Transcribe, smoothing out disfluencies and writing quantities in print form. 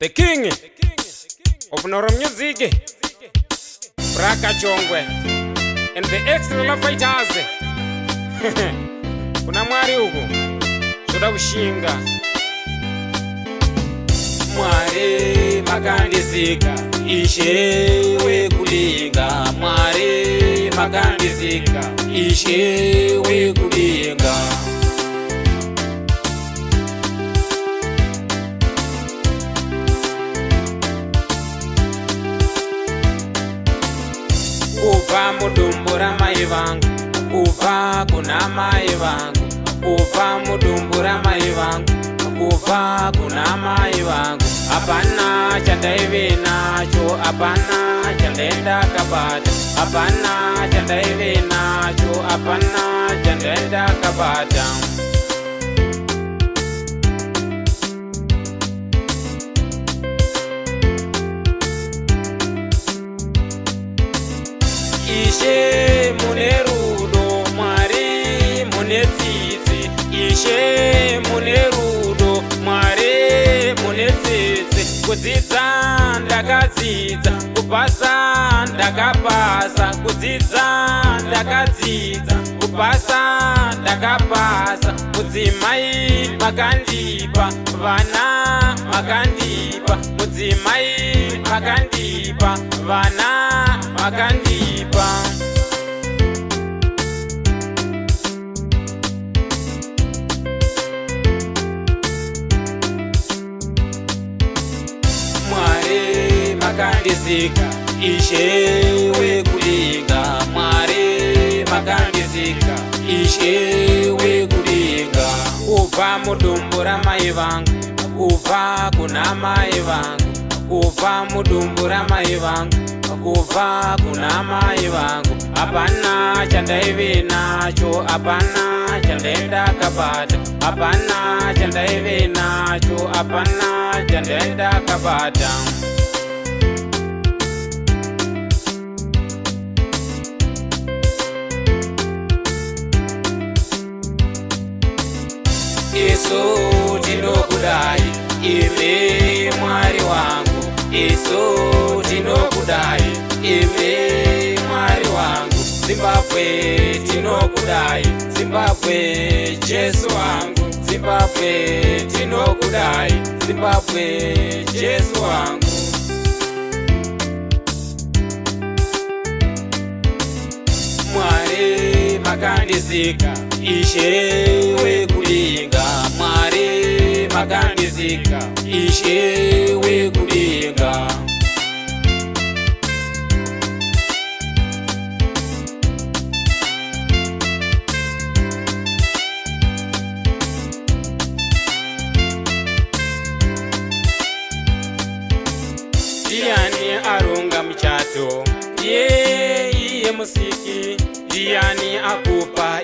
The king of Noro music, Braka Chongwe, and the extra fighters. Kuna mwari huku shoda kushinga mwari makandisika ishewe kulinga mwari makandisika ishewe kulinga uva mudumbura mai vangu uva kuna mai vangu uva mudumbura mai vangu uva kuna mai vangu apana chandaive nacho apana chandaenda kabata apana chandaive nacho apana chandaenda kabata Ishe mune rudo mwari mune tsitsi ishe mune rudo mwari mune tsitsi kudzidza ndakadzidza kupasa ndakapasa kudzidza ndakadzidza kupasa ndakapasa mudzimai makandipa vana makandipa mudzimai makandipa vana makandipa mwari makandisika ishewe kulinga mwari makandisika ishewe kulinga uva mudumbura mai vangu uva kuna mai vangu uva mudumbura mai vangu uva kuna mai vangu apana chandaive nacho apana chandaenda kabata apana chandaive nacho apana chandaenda kabata Isu tinokudai ime mwari wangu Isu tinokudai ime mwari wangu Zimbabwe tinokudai Zimbabwe Jesu wangu Zimbabwe tinokudai Zimbabwe Jesu wangu mwari makandisika ishewe kulinga mwari makandisika ishewe kulinga Diani arunga mchato iye musiki Diani akupa